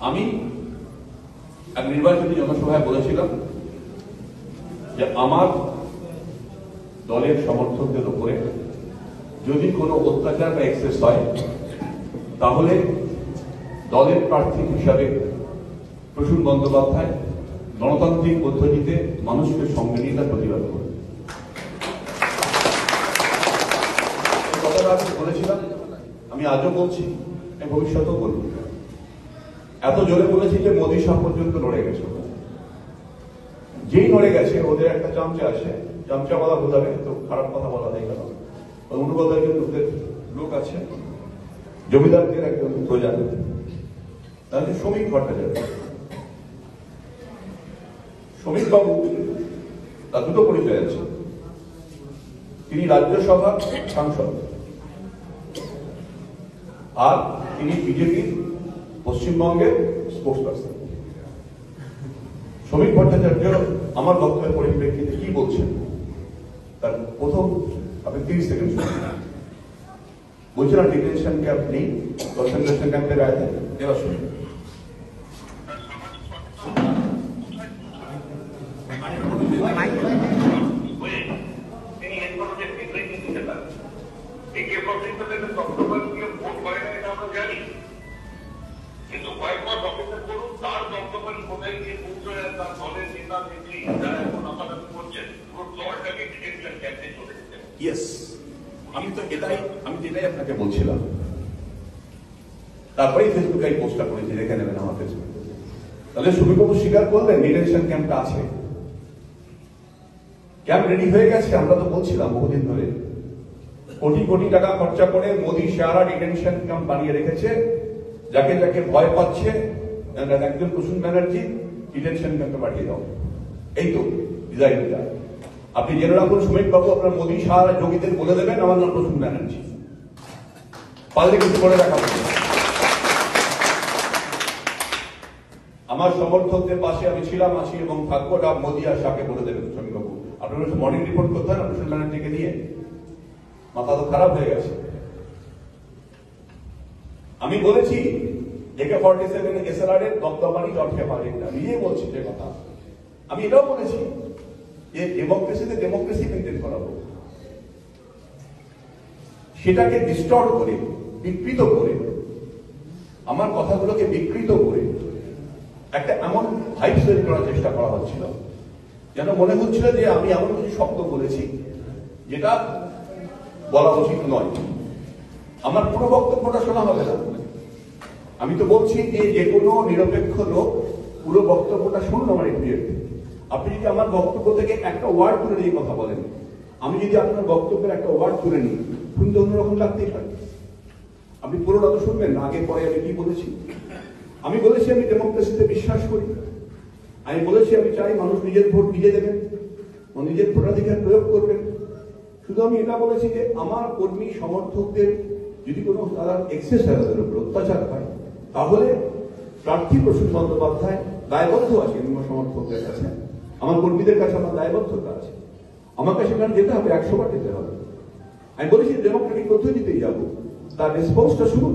আমি এক নির্বাচনী জনসভায় বলেছিলাম যে আমার দলের সমর্থকদের উপরে যদি কোনো অত্যাচার বা এক্সেস হয় তাহলে দলের প্রার্থী হিসাবে প্রসূন বন্দ্যোপাধ্যায় গণতান্ত্রিক পদ্ধতিতে মানুষকে সঙ্গে নিয়ে তার প্রতিবাদ করে বলেছিলাম। আমি আজও বলছি, ভবিষ্যতেও বলব। এত জোরে বলেছি যে মোদী সাহ পর্যন্ত লড়ে গেছে। যেই নড়ে গেছে ওদের একটা চামচা আসে, চামচা বলা বোঝাবে তো খারাপ কথা বলা হয়ে গেল। অনুবাদের ওদের লোক আছে, জমিদারদের একজন প্রজান, তাহলে শ্রমিক ভট্টাচার্য। শ্রমিক বাবু তার দুটো পরিচয় আছে, তিনি রাজ্যসভার সাংসদ আর তিনি বিজেপির পশ্চিমবঙ্গের স্পোর্টস পার্সন। শ্রমিক ভট্টাচার্য আমার বক্তব্যের পরিপ্রেক্ষিতে কি বলছেন তার প্রথম আপনি 30 সেকেন্ড বলছিলাম। ডিটেনশন ক্যাম্প নেই, কনসেন্ট্রেশন ক্যাম্পের আয়তে এবার শুনুন। আমি যেটাই আপনাকে বলছিলাম, তারপরেই ফেসবুকে এই পোস্টটা করেছি, দেখে নেবেন আমার ফেসবুকে। তাহলে সুবিবাবু স্বীকার করলেন ডিটেনশন ক্যাম্পটা আছে, ক্যাম্প রেডি হয়ে গেছে। আমরা তো বলছিলাম বহুদিন ধরে, কোটি কোটি টাকা খরচা করে মোদী সারা ডিটেনশন ক্যাম্প বানিয়ে রেখেছে। যাকে যাকে ভয় পাচ্ছে একজন প্রসূন ব্যানার্জি ডিটেনশন ক্যাম্পে পাঠিয়ে দাও, এই তো ডিজাইনটা। আপনি জেনে রাখুন শ্রমিক বাবু, আপনার মোদী সারা যোগীদের বলে দেবেন আমার নাম প্রসূন ব্যানার্জি, পারলে কিছু করে দেখাবো। আমার সমর্থকদের পাশে আমি ছিলাম, আছি এবং থাকবো। মোদী আর শাহকে বলে দেবেন শ্রমিক বাবু, আপনার মর্নিং রিপোর্ট করতে হয় না প্রসূন ব্যানার্জিকে নিয়ে, মাথা তো খারাপ হয়ে গেছে। আমি বলেছি AK-47 SLR এর দবদবানি জটকে পারে, নিজেই বলছি যে কথা। আমি এটাও বলেছি যে ডেমোক্রেসিতে ডেমোক্রেসি মেনটেন করাবো, সেটাকে ডিস্টর্ট করে, বিকৃত করে, আমার কথাগুলোকে বিকৃত করে একটা এমন হাইপ তৈরি করার চেষ্টা করা হচ্ছিল যেন মনে হচ্ছিল যে আমি এমন কিছু শব্দ বলেছি যেটা বলা উচিত নয়। আমার পুরো বক্তব্যটা শোনা হবে না। আমি তো বলছি যে কোনো নিরপেক্ষ লোক পুরো বক্তব্যটা শুনুন আমার ইন্টারভিউতে। আপনি যদি আমার বক্তব্য থেকে একটা ওয়ার্ড তুলে নিয়ে কথা বলেন, আমি যদি আপনার বক্তব্যের একটা ওয়ার্ড তুলে নিই, শুনতে অন্যরকম লাগতেই পারে। আপনি পুরোটা তো শুনবেন না, আগে পরে আমি কি বলেছি। আমি বলেছি আমি ডেমোক্রেসিতে বিশ্বাস করি। আমি বলেছি আমি চাই মানুষ নিজের ভোট নিজে দেবেন, নিজের ভোটাধিকার প্রয়োগ করবেন। শুধু আমি এটা বলেছি যে আমার কর্মী সমর্থকদের যদি কোনো তারা এক্সেস হয়, তাদের উপর অত্যাচার হয়, তাহলে প্রার্থী প্রসূন বন্দ্যোপাধ্যায় দায়বদ্ধ আছে সমর্থকদের কাছে, আমার কর্মীদের কাছে আমার দায়বদ্ধতা আছে। আমাকে সেখানে যেতে হবে, 100 বার যেতে হবে। আমি বলেছি ডেমোক্রেটিক পদ্ধতিতেই যাবো, তার রেসপন্সটা শুনুন।